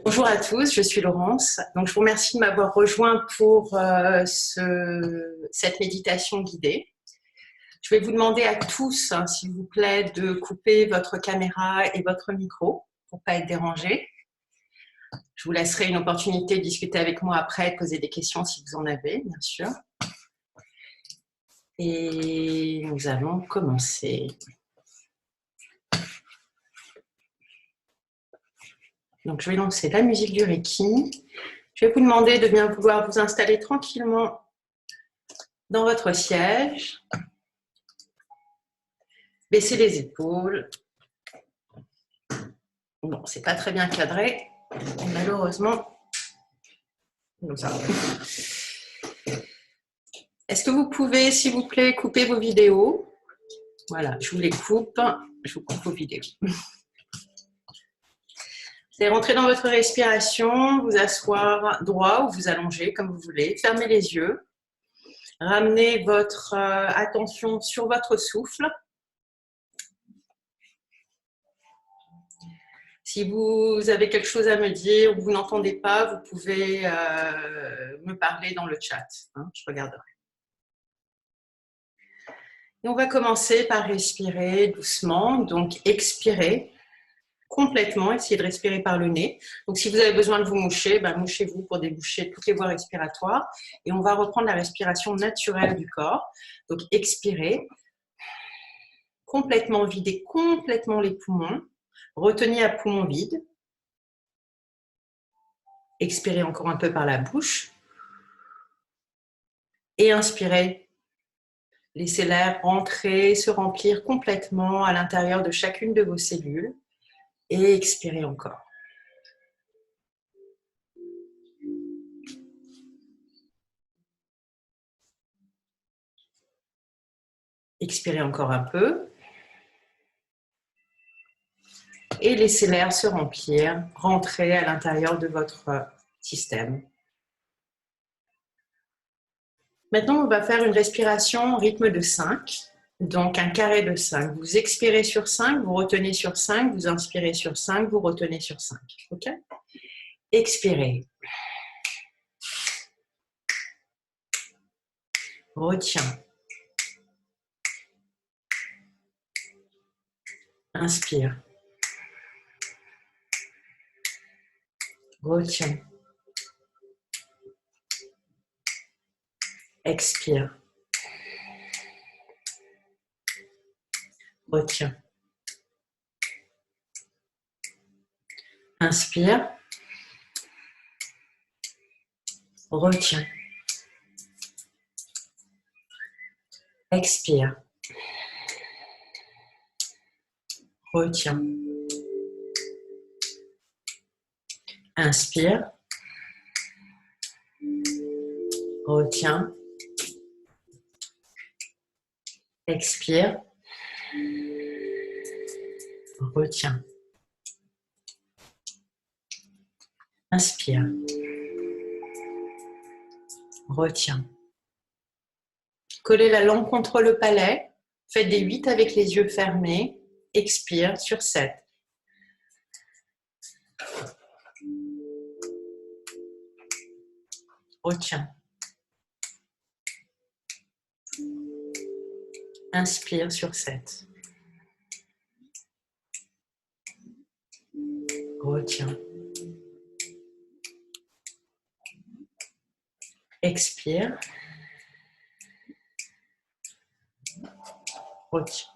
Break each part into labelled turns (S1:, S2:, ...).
S1: Bonjour à tous, je suis Laurence. Donc, je vous remercie de m'avoir rejoint pour cette méditation guidée. Je vais vous demander à tous, s'il vous plaît, de couper votre caméra et votre micro pour ne pas être dérangés. Je vous laisserai une opportunité de discuter avec moi après, de poser des questions si vous en avez, bien sûr. Et nous allons commencer. Donc, je vais lancer la musique du Reiki. Je vais vous demander de bien vouloir vous installer tranquillement dans votre siège. Baissez les épaules. Bon, c'est pas très bien cadré, mais malheureusement, nous avons. Est-ce que vous pouvez, s'il vous plaît, couper vos vidéos? Voilà, je vous les coupe, je vous coupe vos vidéos. Vous allez rentrer dans votre respiration, vous asseoir droit ou vous allonger comme vous voulez. Fermez les yeux. Ramenez votre attention sur votre souffle. Si vous avez quelque chose à me dire ou vous n'entendez pas, vous pouvez me parler dans le chat. Je regarderai. Et on va commencer par respirer doucement. Donc, expirez complètement. Essayez de respirer par le nez. Donc, si vous avez besoin de vous moucher, mouchez-vous pour déboucher toutes les voies respiratoires. Et on va reprendre la respiration naturelle du corps. Donc, expirez. Complètement, videz complètement les poumons. Retenez à poumon vide. Expirez encore un peu par la bouche. Et inspirez. Laissez l'air entrer, se remplir complètement à l'intérieur de chacune de vos cellules. Et expirez encore. Expirez encore un peu. Et laissez l'air se remplir, rentrer à l'intérieur de votre système. Maintenant, on va faire une respiration au rythme de 5. Donc, un carré de 5. Vous expirez sur 5, vous retenez sur 5, vous inspirez sur 5, vous retenez sur 5. OK? Expirez. Retiens. Inspire. Retiens. Expire. Retiens. Inspire. Retiens. Expire. Retiens. Inspire. Retiens. Expire. Retiens. Inspire. Retiens. Collez la langue contre le palais. Faites des 8 avec les yeux fermés. Expire sur 7. Retiens. Inspire sur 7. Retiens. Expire. Retiens.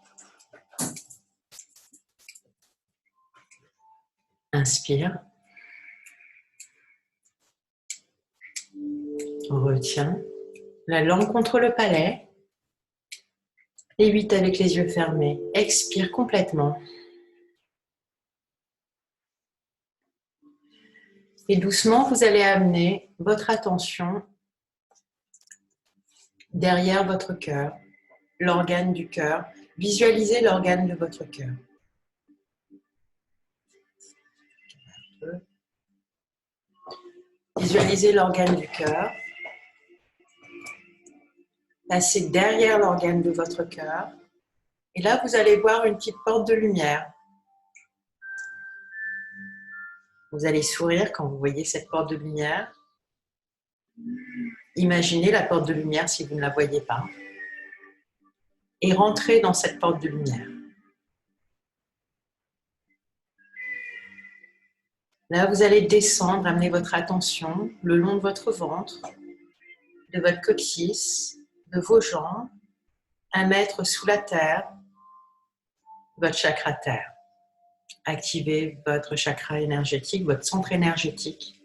S1: Inspire. Retiens. La langue contre le palais. Et 8 avec les yeux fermés. Expire complètement. Et doucement, vous allez amener votre attention derrière votre cœur, l'organe du cœur. Visualisez l'organe de votre cœur. Visualisez l'organe du cœur. Passez derrière l'organe de votre cœur. Et là, vous allez voir une petite porte de lumière. Vous allez sourire quand vous voyez cette porte de lumière. Imaginez la porte de lumière si vous ne la voyez pas. Et rentrez dans cette porte de lumière. Là, vous allez descendre, amener votre attention le long de votre ventre, de votre coccyx, de vos jambes, 1 mètre sous la terre, votre chakra terre. Activez votre chakra énergétique, votre centre énergétique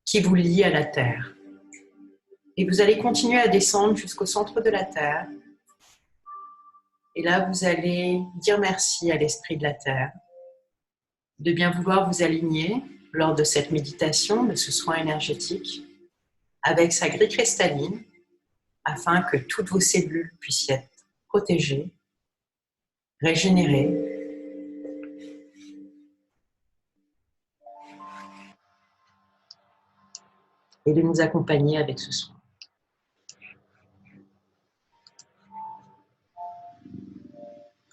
S1: qui vous lie à la terre. Et vous allez continuer à descendre jusqu'au centre de la terre. Et là, vous allez dire merci à l'esprit de la terre de bien vouloir vous aligner lors de cette méditation, de ce soin énergétique, avec sa grille cristalline, afin que toutes vos cellules puissent être protégées, régénérées, et de nous accompagner avec ce soin.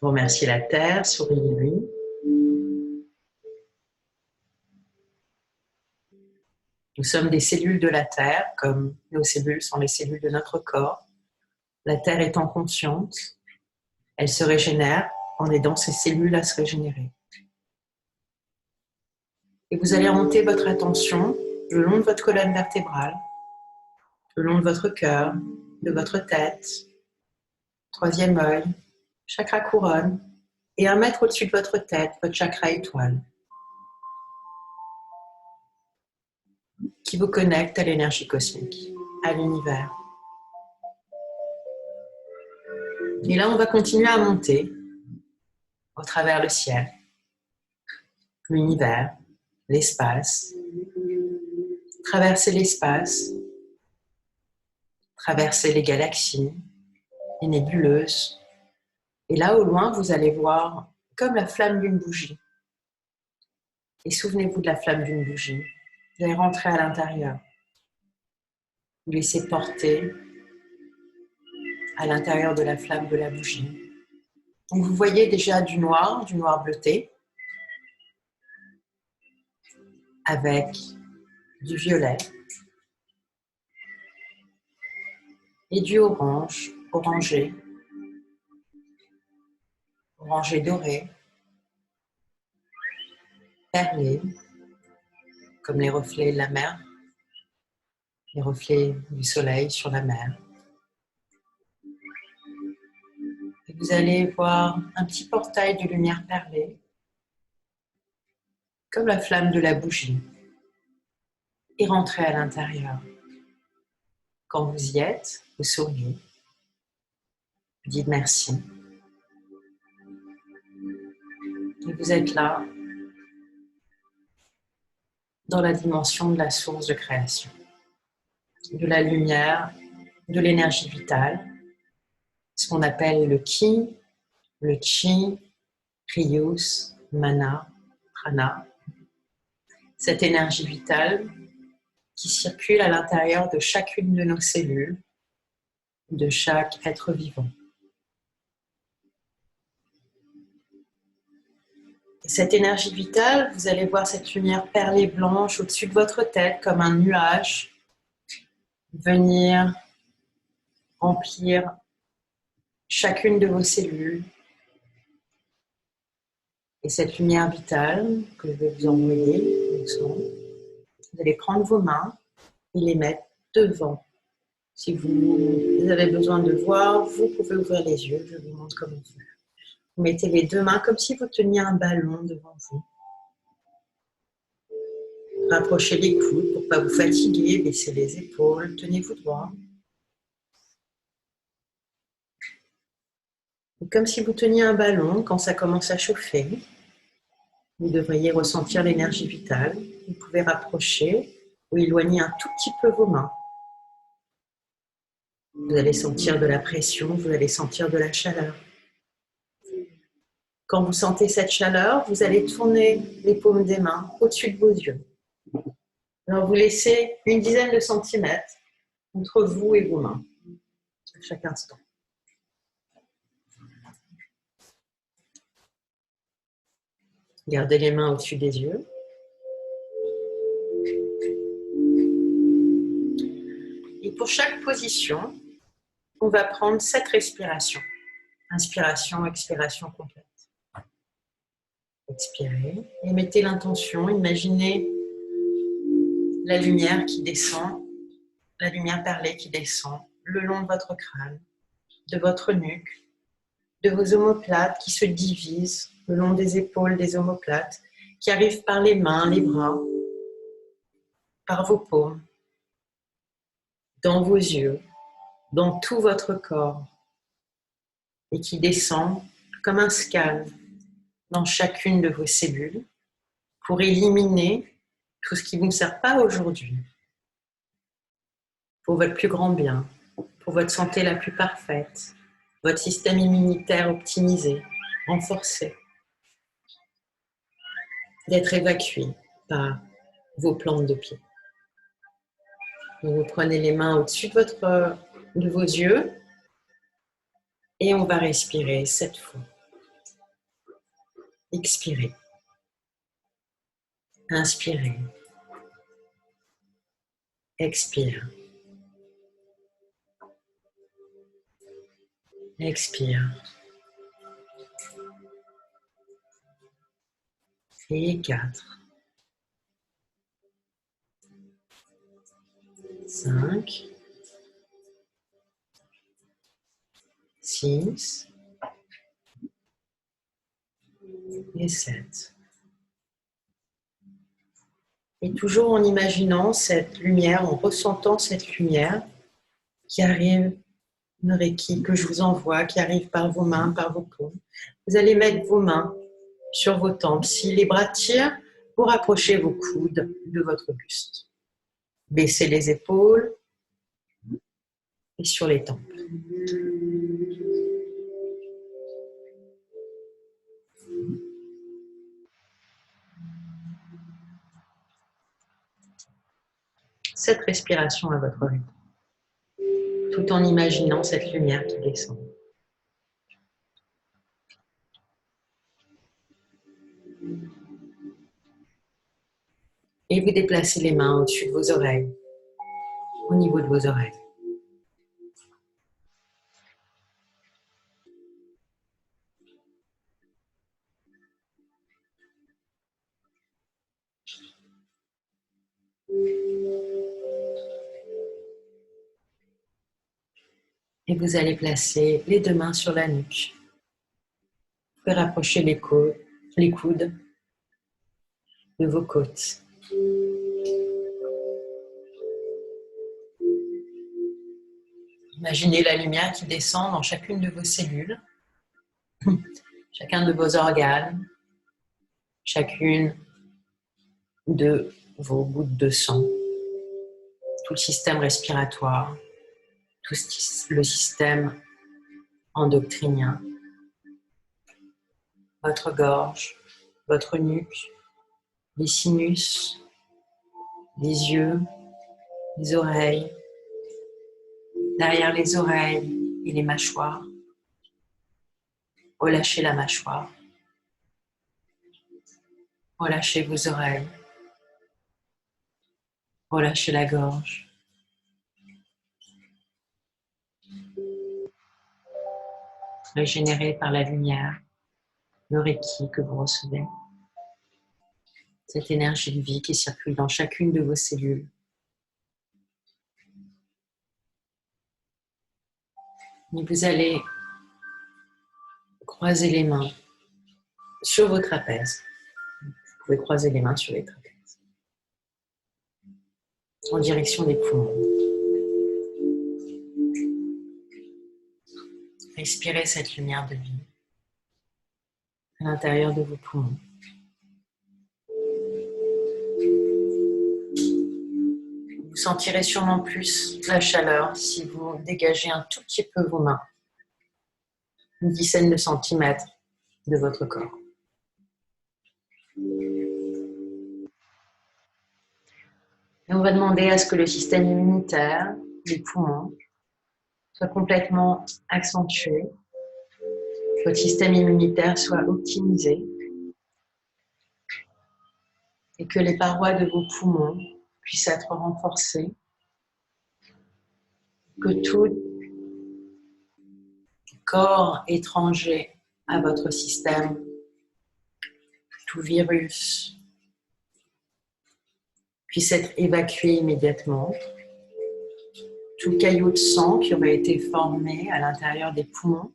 S1: Remerciez la terre, souriez-lui. Nous sommes des cellules de la terre, comme nos cellules sont les cellules de notre corps. La terre étant consciente, elle se régénère en aidant ses cellules à se régénérer. Et vous allez remonter votre attention le long de votre colonne vertébrale, le long de votre cœur, de votre tête, 3e œil, chakra couronne, et 1 mètre au-dessus de votre tête, votre chakra étoile, qui vous connecte à l'énergie cosmique, à l'univers. Et là, on va continuer à monter au travers le ciel, l'univers, l'espace, traverser l'espace, traverser les galaxies, les nébuleuses. Et là, au loin, vous allez voir comme la flamme d'une bougie. Et souvenez-vous de la flamme d'une bougie. Vous allez rentrer à l'intérieur. Vous laissez porter à l'intérieur de la flamme de la bougie. Donc vous voyez déjà du noir bleuté, avec du violet et du orange, orangé doré, perlé, comme les reflets de la mer, les reflets du soleil sur la mer. Et vous allez voir un petit portail de lumière perlée, comme la flamme de la bougie, et rentrer à l'intérieur. Quand vous y êtes, vous souriez, vous dites merci. Et vous êtes là, dans la dimension de la source de création, de la lumière, de l'énergie vitale, ce qu'on appelle le Ki, le Chi, Rius, Mana, Prana. Cette énergie vitale qui circule à l'intérieur de chacune de nos cellules, de chaque être vivant. Et cette énergie vitale, vous allez voir cette lumière perlée blanche au-dessus de votre tête comme un nuage venir remplir chacune de vos cellules. Et cette lumière vitale que je vais vous envoyer doucement, vous allez prendre vos mains et les mettre devant. Si vous avez besoin de voir, vous pouvez ouvrir les yeux, je vous montre comment faire. Vous mettez les 2 mains comme si vous teniez un ballon devant vous. Rapprochez les coudes pour ne pas vous fatiguer, baissez les épaules, tenez-vous droit. Et comme si vous teniez un ballon, quand ça commence à chauffer, vous devriez ressentir l'énergie vitale. Vous pouvez rapprocher ou éloigner un tout petit peu vos mains. Vous allez sentir de la pression, vous allez sentir de la chaleur. Quand vous sentez cette chaleur, vous allez tourner les paumes des mains au-dessus de vos yeux. Alors vous laissez une dizaine de centimètres entre vous et vos mains, à chaque instant. Gardez les mains au-dessus des yeux. Pour chaque position, on va prendre 7 respirations. Inspiration, expiration complète. Expirez et mettez l'intention, imaginez la lumière qui descend, la lumière perlée qui descend le long de votre crâne, de votre nuque, de vos omoplates qui se divisent le long des épaules des omoplates, qui arrivent par les mains, les bras, par vos paumes, dans vos yeux, dans tout votre corps, et qui descend comme un scan dans chacune de vos cellules pour éliminer tout ce qui ne vous sert pas aujourd'hui, pour votre plus grand bien, pour votre santé la plus parfaite, votre système immunitaire optimisé, renforcé, d'être évacué par vos plantes de pied. Donc vous prenez les mains au-dessus de vos yeux et on va respirer 7 fois. Expirez. Inspirez. Expire. Expire. Et 4. 5. 6. Et 7. Et toujours en imaginant cette lumière, en ressentant cette lumière qui arrive, une Reiki que je vous envoie, qui arrive par vos mains, par vos paumes. Vous allez mettre vos mains sur vos tempes. Si les bras tirent, vous rapprochez vos coudes de votre buste. Baissez les épaules et sur les tempes. Cette respiration à votre rythme, tout en imaginant cette lumière qui descend. Et vous déplacez les mains au-dessus de vos oreilles, au niveau de vos oreilles. Et vous allez placer les 2 mains sur la nuque. Vous pouvez rapprocher les coudes de vos côtes. Imaginez la lumière qui descend dans chacune de vos cellules, chacun de vos organes, chacune de vos gouttes de sang, tout le système respiratoire, tout le système endocrinien, votre gorge, votre nuque, les sinus, les yeux, les oreilles, derrière les oreilles et les mâchoires. Relâchez la mâchoire. Relâchez vos oreilles. Relâchez la gorge. Régénéré par la lumière, le Reiki que vous recevez. Cette énergie de vie qui circule dans chacune de vos cellules. Et vous allez croiser les mains sur vos trapèzes. Vous pouvez croiser les mains sur les trapèzes. En direction des poumons. Respirez cette lumière de vie à l'intérieur de vos poumons. Vous sentirez sûrement plus la chaleur si vous dégagez un tout petit peu vos mains, une dizaine de centimètres de votre corps. Et on va demander à ce que le système immunitaire, les poumons, soit complètement accentué, que votre système immunitaire soit optimisé et que les parois de vos poumons puissent être renforcées que tout corps étranger à votre système, tout virus, puisse être évacué immédiatement. Tout caillot de sang qui aurait été formé à l'intérieur des poumons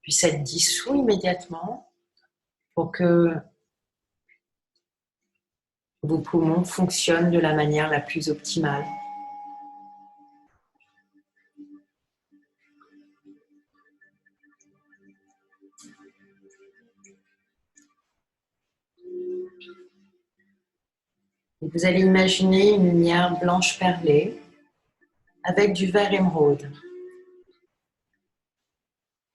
S1: puisse être dissous immédiatement pour que vos poumons fonctionnent de la manière la plus optimale. Et vous allez imaginer une lumière blanche perlée avec du vert émeraude.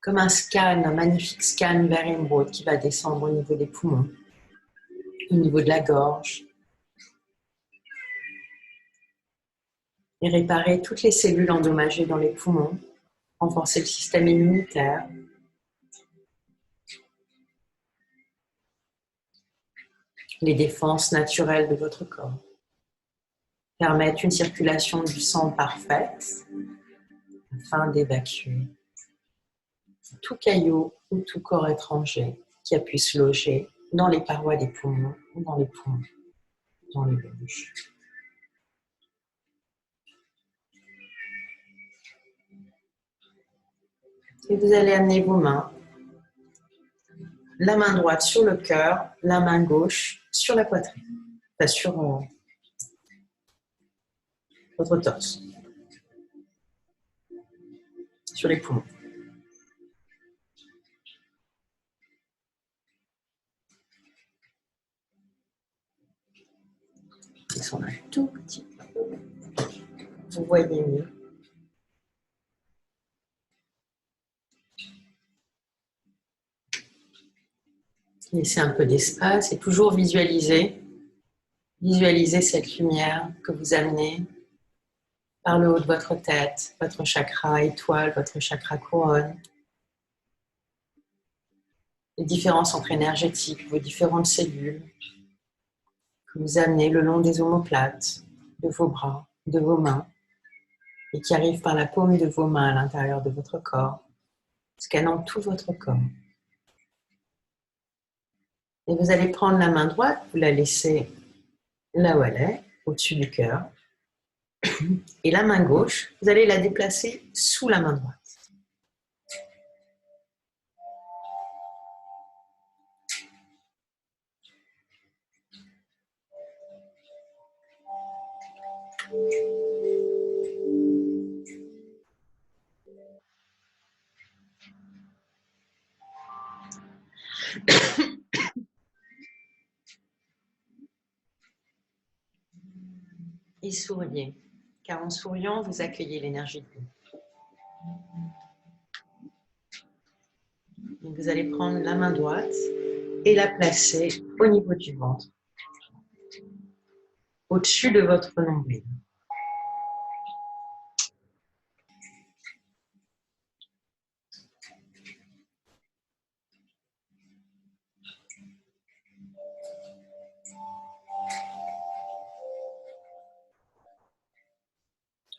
S1: Comme un scan, un magnifique scan vert émeraude qui va descendre au niveau des poumons, au niveau de la gorge, et réparer toutes les cellules endommagées dans les poumons, renforcer le système immunitaire, les défenses naturelles de votre corps, permettre une circulation du sang parfaite afin d'évacuer tout caillot ou tout corps étranger qui a pu se loger dans les parois des poumons ou dans les poumons, dans les bronches. Et vous allez amener vos mains, la main droite sur le cœur, la main gauche sur la poitrine, enfin sur votre torse, sur les poumons. Descendre un tout petit peu. Vous voyez mieux. Laissez un peu d'espace et toujours visualisez cette lumière que vous amenez par le haut de votre tête, votre chakra étoile, votre chakra couronne. Les différents centres énergétiques, vos différentes cellules que vous amenez le long des omoplates, de vos bras, de vos mains, et qui arrivent par la paume de vos mains à l'intérieur de votre corps, scannant tout votre corps. Et vous allez prendre la main droite, vous la laissez là où elle est, au-dessus du cœur. Et la main gauche, vous allez la déplacer sous la main droite. Et souriez, car en souriant, vous accueillez l'énergie de vie. Donc vous allez prendre la main droite et la placer au niveau du ventre, au-dessus de votre nombril.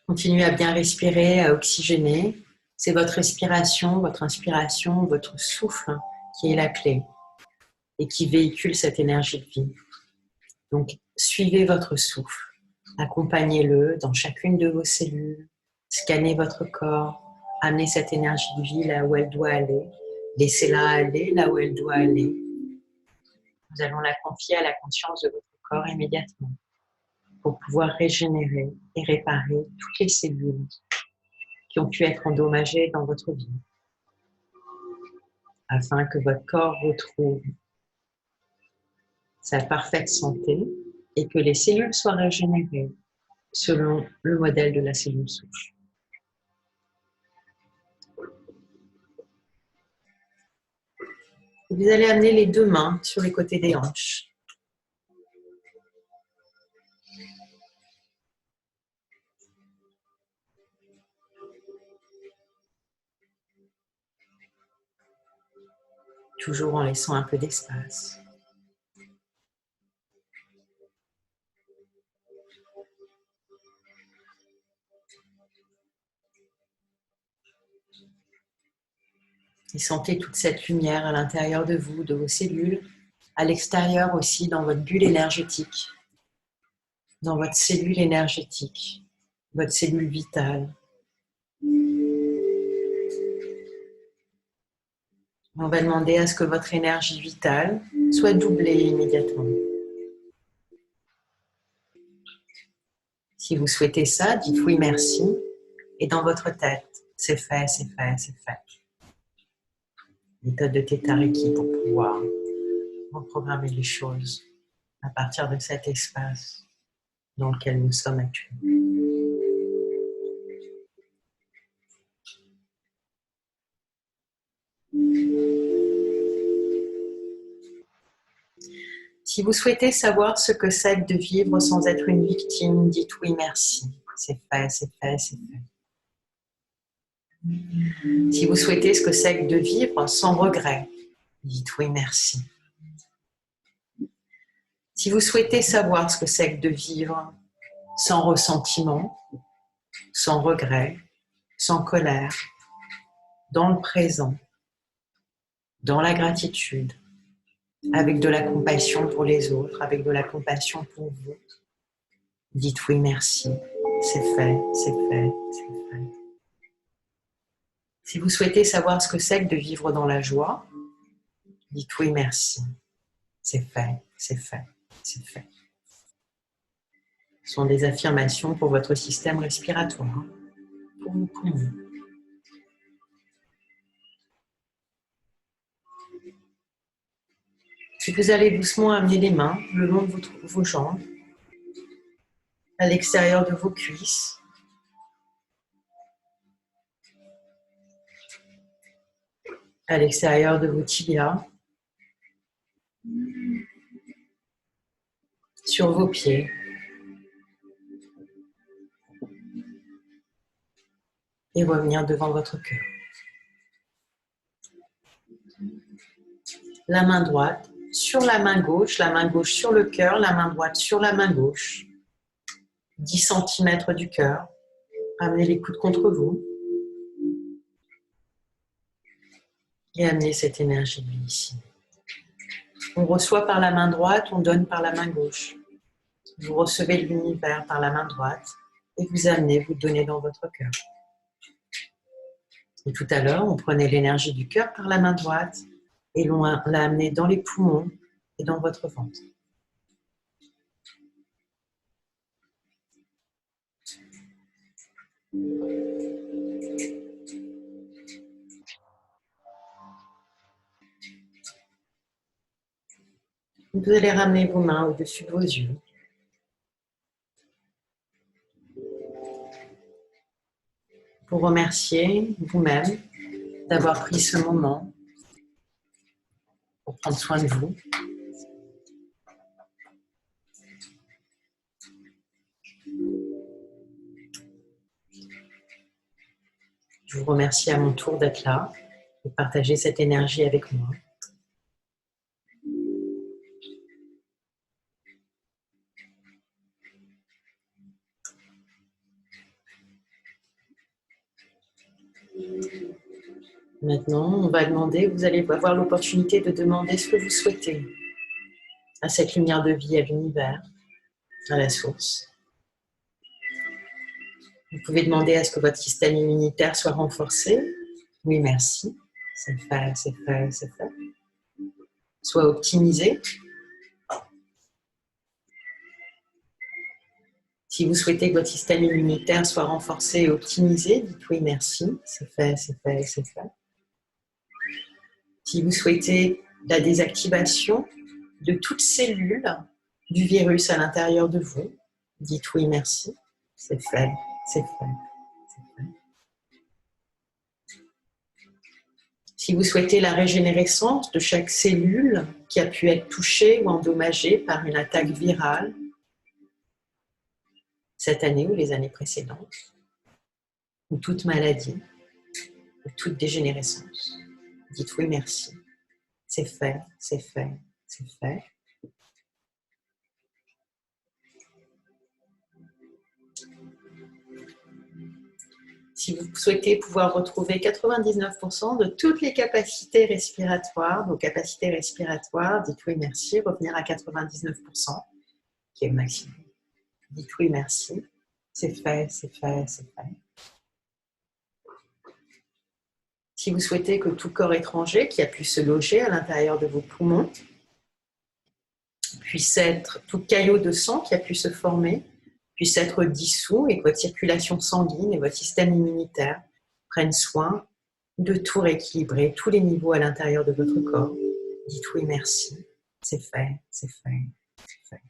S1: Continuez à bien respirer, à oxygéner. C'est votre respiration, votre inspiration, votre souffle qui est la clé et qui véhicule cette énergie de vie. Donc, suivez votre souffle, accompagnez-le dans chacune de vos cellules, scannez votre corps, amenez cette énergie de vie là où elle doit aller, laissez-la aller là où elle doit aller. Nous allons la confier à la conscience de votre corps immédiatement pour pouvoir régénérer et réparer toutes les cellules qui ont pu être endommagées dans votre vie, afin que votre corps retrouve sa parfaite santé et que les cellules soient régénérées selon le modèle de la cellule souche. Vous allez amener les deux mains sur les côtés des hanches. Toujours en laissant un peu d'espace. Et sentez toute cette lumière à l'intérieur de vous, de vos cellules, à l'extérieur aussi, dans votre bulle énergétique, dans votre cellule énergétique, votre cellule vitale. On va demander à ce que votre énergie vitale soit doublée immédiatement. Si vous souhaitez ça, dites oui merci. Et dans votre tête, c'est fait, c'est fait, c'est fait. Méthode de Theta Reiki pour pouvoir reprogrammer les choses à partir de cet espace dans lequel nous sommes actuellement. Si vous souhaitez savoir ce que c'est que de vivre sans être une victime, dites oui merci. C'est fait, c'est fait, c'est fait. Si vous souhaitez ce que c'est que de vivre sans regret, dites oui merci. Si vous souhaitez savoir ce que c'est que de vivre sans ressentiment, sans regret, sans colère, dans le présent, dans la gratitude, avec de la compassion pour les autres, avec de la compassion pour vous, dites oui merci. C'est fait, c'est fait, c'est fait. Si vous souhaitez savoir ce que c'est que de vivre dans la joie, dites oui merci. C'est fait, c'est fait, c'est fait. Ce sont des affirmations pour votre système respiratoire, pour vos poumons. Si vous allez doucement amener les mains le long de vos jambes, à l'extérieur de vos cuisses, à l'extérieur de vos tibias, sur vos pieds, et revenir devant votre cœur. La main droite sur la main gauche sur le cœur, la main droite sur la main gauche. 10 cm du cœur. Ramenez les coudes contre vous. Et amenez cette énergie ici. On reçoit par la main droite, on donne par la main gauche. Vous recevez l'univers par la main droite et vous amenez, vous donnez dans votre cœur. Et tout à l'heure, on prenait l'énergie du cœur par la main droite et l'on l'a amenée dans les poumons et dans votre ventre. Vous allez ramener vos mains au-dessus de vos yeux. Pour remercier vous-même d'avoir pris ce moment pour prendre soin de vous. Je vous remercie à mon tour d'être là et de partager cette énergie avec moi. Maintenant, on va demander, vous allez avoir l'opportunité de demander ce que vous souhaitez à cette lumière de vie, à l'univers, à la source. Vous pouvez demander à ce que votre système immunitaire soit renforcé. Oui, merci. C'est fait, c'est fait, c'est fait. Soit optimisé. Si vous souhaitez que votre système immunitaire soit renforcé et optimisé, dites oui, merci. C'est fait, c'est fait, c'est fait. Si vous souhaitez la désactivation de toute cellule du virus à l'intérieur de vous, dites oui, merci. C'est fait, c'est fait, c'est fait. Si vous souhaitez la régénérescence de chaque cellule qui a pu être touchée ou endommagée par une attaque virale, cette année ou les années précédentes, ou toute maladie, ou toute dégénérescence, dites oui, merci. C'est fait, c'est fait, c'est fait. Si vous souhaitez pouvoir retrouver 99% de toutes les capacités respiratoires, vos capacités respiratoires, dites oui merci, revenir à 99%, qui est le maximum. Dites oui merci, c'est fait, c'est fait, c'est fait. Si vous souhaitez que tout corps étranger qui a pu se loger à l'intérieur de vos poumons puisse être, tout caillot de sang qui a pu se former, puisse être dissous et que votre circulation sanguine et votre système immunitaire prennent soin de tout rééquilibrer, tous les niveaux à l'intérieur de votre corps. Dites oui, merci, c'est fait, c'est fait, c'est fait.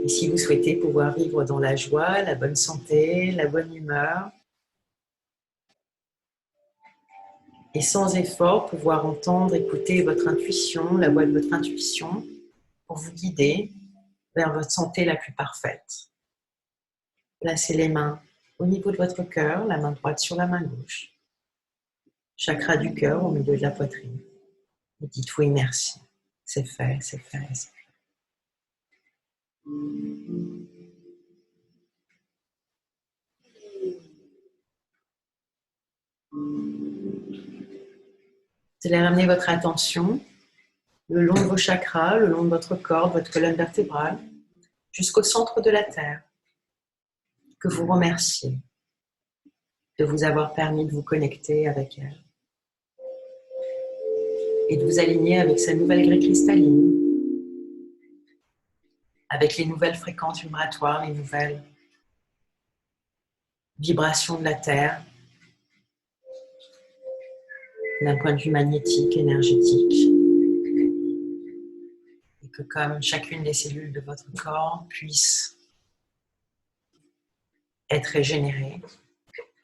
S1: Et si vous souhaitez pouvoir vivre dans la joie, la bonne santé, la bonne humeur, et sans effort, pouvoir entendre, écouter votre intuition, la voix de votre intuition, pour vous guider vers votre santé la plus parfaite. Placez les mains au niveau de votre cœur, la main droite sur la main gauche. Chakra du cœur au milieu de la poitrine. Et dites oui, merci. C'est fait, c'est fait, c'est fait. Vous allez ramener votre attention le long de vos chakras, le long de votre corps, de votre colonne vertébrale, jusqu'au centre de la Terre, que vous remerciez de vous avoir permis de vous connecter avec elle et de vous aligner avec sa nouvelle grille cristalline, avec les nouvelles fréquences vibratoires, les nouvelles vibrations de la Terre, d'un point de vue magnétique, énergétique, et que comme chacune des cellules de votre corps puisse être régénérée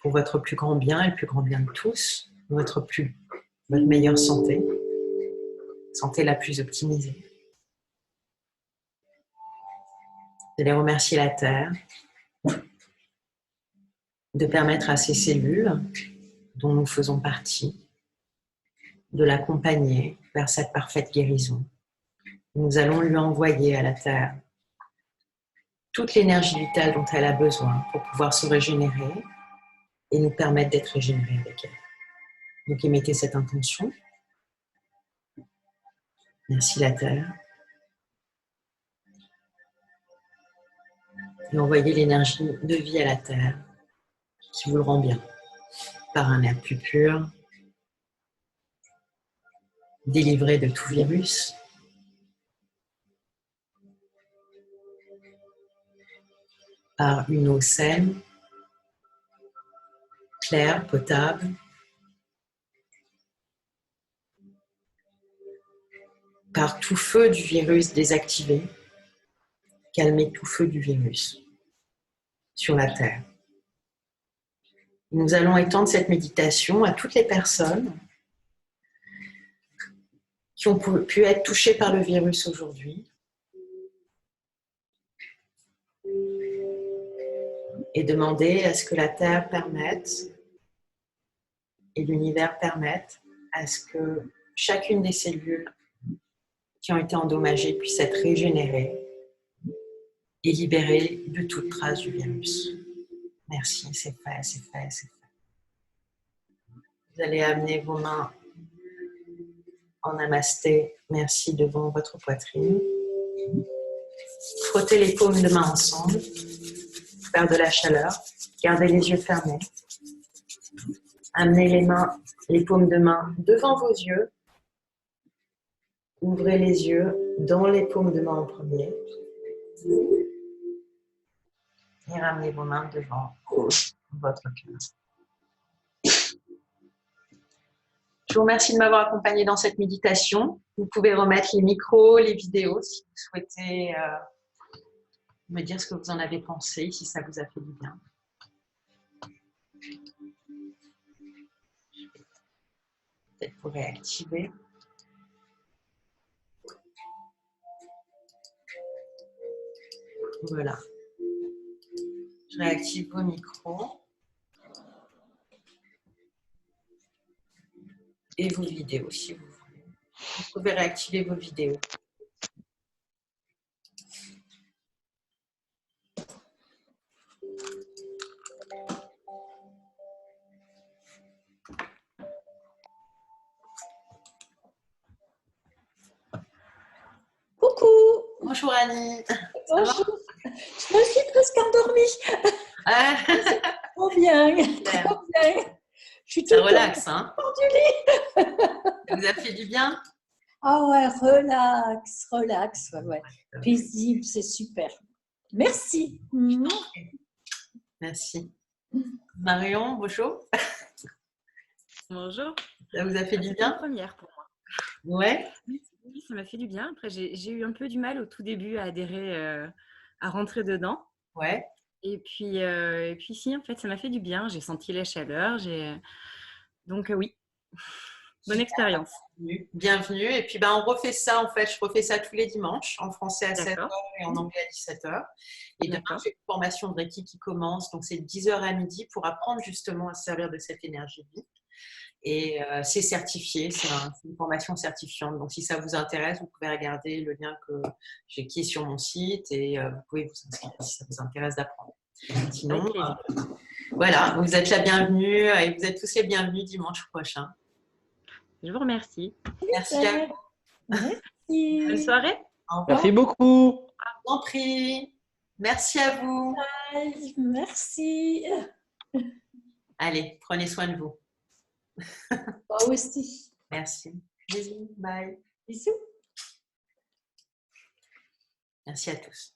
S1: pour votre plus grand bien et le plus grand bien de tous, votre meilleure santé, santé la plus optimisée. Vous allez remercier la Terre de permettre à ces cellules dont nous faisons partie de l'accompagner vers cette parfaite guérison. Nous allons lui envoyer à la Terre toute l'énergie vitale dont elle a besoin pour pouvoir se régénérer et nous permettre d'être régénérés avec elle. Donc émettez cette intention. Merci la Terre. Et envoyez l'énergie de vie à la Terre qui vous le rend bien par un air plus pur, délivré de tout virus, par une eau saine, claire, potable, par tout feu du virus désactivé, calmer tout feu du virus sur la Terre. Nous allons étendre cette méditation à toutes les personnes qui ont pu être touchées par le virus aujourd'hui et demander à ce que la Terre permette et l'univers permette à ce que chacune des cellules qui ont été endommagées puisse être régénérée et libérée de toute trace du virus. Merci, c'est fait, c'est fait, c'est fait. Vous allez amener vos mains en namasté, merci, devant votre poitrine. Frottez les paumes de main ensemble, faire de la chaleur. Gardez les yeux fermés. Amenez les paumes de main devant vos yeux. Ouvrez les yeux dans les paumes de main en premier. Et ramenez vos mains devant votre cœur. Je vous remercie de m'avoir accompagné dans cette méditation. Vous pouvez remettre les micros, les vidéos si vous souhaitez me dire ce que vous en avez pensé, si ça vous a fait du bien. Peut-être pour réactiver. Voilà. Je réactive vos micros et vos vidéos si vous voulez. Vous pouvez réactiver vos vidéos. Bonjour Annie. Ça va?
S2: Bonjour. Je me suis presque endormie.
S1: Ah,
S2: Trop bien,
S1: super.
S2: trop bien. Je suis
S1: Ça
S2: toute
S1: relaxe, hein?
S2: hors du lit.
S1: Ça vous a fait du bien?
S2: Ah ouais, relax, relax, ouais, ouais.
S1: Top.
S2: Paisible, c'est super. Merci.
S1: Merci. Marion, bonjour.
S3: Bonjour.
S1: Ça vous a fait du
S3: C'était une
S1: bien?
S3: première pour moi.
S1: Ouais.
S3: Oui, ça m'a fait du bien. Après, j'ai eu un peu du mal au tout début à adhérer, à rentrer dedans.
S1: Ouais.
S3: Et puis si, en fait, ça m'a fait du bien. J'ai senti la chaleur. Donc, oui, bonne
S1: Super.
S3: expérience.
S1: Bienvenue. Bienvenue. Et puis, on refait ça, en fait. Je refais ça tous les dimanches, en français à 7
S3: D'accord,
S1: heures et en anglais à 17 heures. Et demain,
S3: d'accord.
S1: j'ai une formation de Reiki qui commence. Donc, c'est de 10 heures à midi pour apprendre justement à se servir de cette énergie vive. Et c'est certifié, c'est une formation certifiante. Donc, si ça vous intéresse, vous pouvez regarder le lien qui est sur mon site et vous pouvez vous inscrire si ça vous intéresse d'apprendre.
S3: Avec
S1: Sinon,
S3: plaisir.
S1: voilà, vous êtes la bienvenue et vous êtes tous les bienvenus dimanche prochain.
S3: Je vous remercie.
S1: Merci à
S2: Super.
S1: vous.
S3: Bonne
S2: Merci.
S3: soirée.
S1: Au revoir.
S4: Merci beaucoup.
S1: Je vous en prie. Merci à vous.
S2: Merci.
S1: Allez, prenez soin de vous.
S2: Toi aussi.
S1: Merci. Bisous. Bye.
S2: Bisous.
S1: Merci à tous.